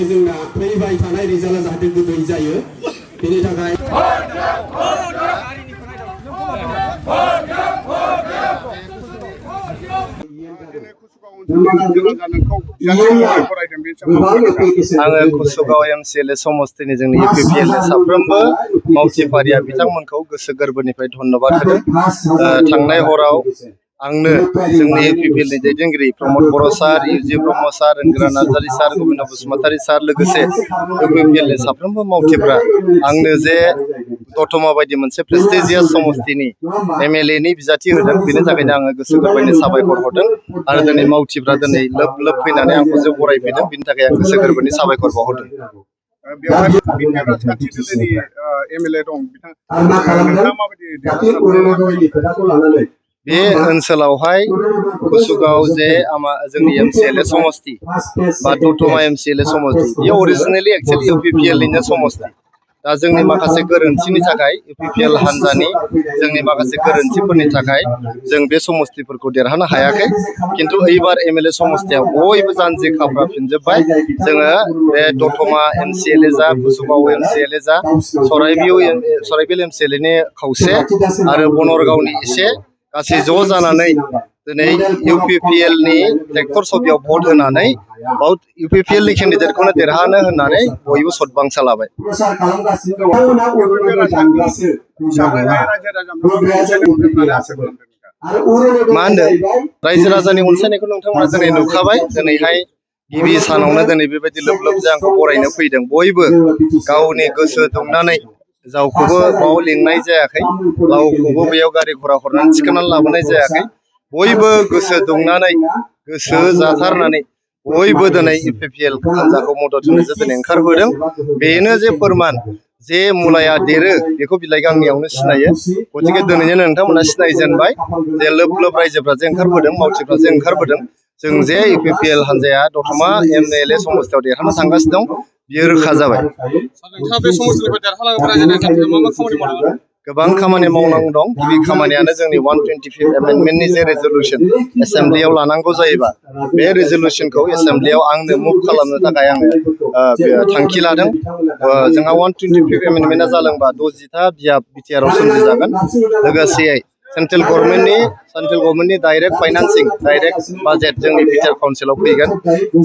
जोंना फैबाय थानाय रिजाल्टआ जाहाथे गोदै जायो बेनि थाखाय आङो कुसुगाव एमसिएलए समस्तिनि जोंनि इउपिपिएल साफ्रोमबो मावथिफारिया बिथांमोनखौ गोसो गोरबोनिफ्राय धन्यबाद होदों। थांनाय हराव आंनो जोंनि इउपिपिएलनि दैदेनगिरि प्रमद बर' सार, इउजि ब्रह्म सार, रंगिरा नार्जारी सार, गोविंद बसुमतारी सार लोगोसे इउपिपिएलनि साफ्रोमबो मावथिफ्रा आंनो जे दतमा बायदि मोनसे प्रेस्टिजियास समस्तिनि एमएलए नि बिजाथि होदों बेनि थाखायनो आङो गोसो गोरबोनि साबायखर हरदों आरो दिनै मावथिफ्रा दिनै लोब लोब फैनानै आंखौ जे बरायफैदों बेनि थाखाय आं गोसो गोरबोनि साबायखर बावहरदों। बे ओनसोलावहाय कुसुगाव जे जोंनि एमसिएलए समस्ति बा दतमा एमसिएलए समस्ति बेयो अरिजिनेलि एक्चुअली इउपिपिएलनिनो समस्ति। दा जोंनि माखासे गोरोन्थिनि थाखाय इउपिपिएल हान्जानि जोंनि माखासे गोरोन्थिफोरनि थाखाय जों बे समस्तिफोरखौ देरहानो हायाखै। खिन्थु एबार एमएलए समस्तियाव बयबो जानजि खाफ्राफिनजोब्बाय। जोङो बे दतमा एमसिएलए जा, कुसुगाव एमसिएलए जा, सराइबिल एमसिएलए नि खावसे आरो बनरगावनि एसे गासै ज' जानानै दिनै इउपिपिएल नि ट्रेक्टर सबियाव भट होनानै इउपिपिएल नि केन्डिडेटखौनो देरहानो होननानै बयबो सदबांसा लाबाय। मा होनदों रायजो राजानि अनसायनायखौ नोंथांमोना दिनै नुखाबाय। दिनैहाय गिबि सानावनो दिनै बेबायदि लोब लोब जे आंखौ बरायनो फैदों बयबो गावनि गोसो दुंनानै रावखौबो बाव लिंनाय जायाखै, रावखौबो बेयाव गारि घरा हरनानै थिखोनानै लाबोनाय जायाखै। बयबो गोसो दुंनानै गोसो जाथारनानै बयबो दिनै इउपिपिएल हान्जाखौ मदद होनो दिनै ओंखारबोदों। बेनो जे फोरमान जे मुलाया देरो बेखौ बिलाइ गांनैयावनो सिनायो। गतिके दिनैनो नोंथांमोना सिनायजेनबाय जे लोब लोब रायजोफ्रा जे ओंखारबोदों, मावथिफ्रा जे ओंखारबोदों, जों जे इउपिपिएल हान्जाया दतमा एमएलए समस्तियाव देरहानो थांगासिनो दं बियो रोखा जाबाय। गोबां खामानि मावनांगौ दं। गिबि खामानियानो जोंनि 125 एमेन्डमेन्टनि जे रेजोल्युसन एसेम्ब्लियाव लानांगौ जायोबा बे रेजोल्युसनखौ एसेम्ब्लियाव आंनो मुभ खालामनो थाखाय आङो थांखि लादों। जोंहा 125 एमेन्डमेन्टआ जालांबा 60था बियाब बिटिआरआव सोमजिजागोन। लोगोसेयै सेन्ट्रेल गभर्नमेन्टनि डाइरेक्ट फाइनान्सिं, डाइरेक्ट बाजेट जोंनि बिटिआर काउन्सिलाव फैगोन।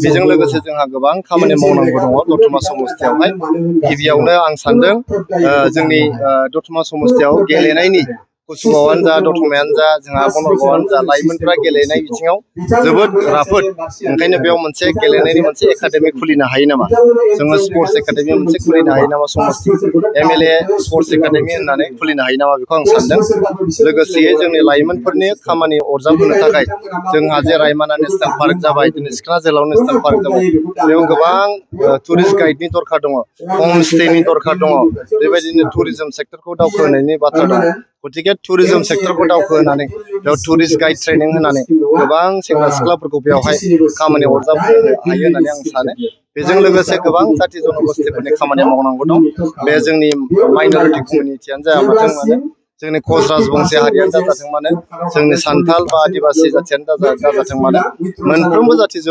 बेजों लोगोसे जोंहा गोबां खामानि मावनांगौ दङ दतमा समस्तियावहाय। गिबियावनो आं सानदों जोंनि दतमा समस्तियाव गेलेनायनि कुसुगावआनो जा, दतमायानो जा, जोंहा बनरगावआनो जा, लाइमोनफ्रा गेलेनाय बिथिङाव जोबोद राफोद। ओंखायनो बेयाव मोनसे गेलेनायनि मोनसे एकाडेमि खुलिनो हायो नामा, जोङो स्पर्ट्स एकाडेमि मोनसे खुलिनो हायो नामा, समस्ति एमएलए स्पर्ट्स एकाडेमि होननानै खुलिनो हायो नामा बेखौ आं सानदों। लोगोसेयै जोंनि लाइमोनफोरनि खामानि अरजाबहोनो थाखाय जोंहा जे रायमना नेसनेल पार्क जाबाय, दिनै सिखोना जोहोलाव नेसनेल पार्क जाबाय, बेयाव गोबां टुरिस्ट गाइडनि दरकार दङ, हमस्टेनि दरकार दङ। बेबायदिनो टुरिजम सेक्टरखौ दावखोहोनायनि बाथ्रा दङ। गतिके टुरिजम सेक्टरखौ दावखोहोनानै बेयाव टुरिस्ट गाइड ट्रेनिं होनानै गोबां सेंग्रा सिख्लाफोरखौ बेवहाय खामानि अरजाबहोनो हायो होननानै आं सानो। बेजों लोगोसे गोबां जाथि जनगोष्ठीफोरनि खामानि मावनांगौ दं। बे जोंनि माइनरिटि कमिउनिटियानो जायाथों मानो, जोंनि कच राजबंसि हारियानो जाथों मानो, जोंनि सान्थाल बा आदिबासि जाथियानो दाजाथों मानो, मोनफ्रोमबो जाथि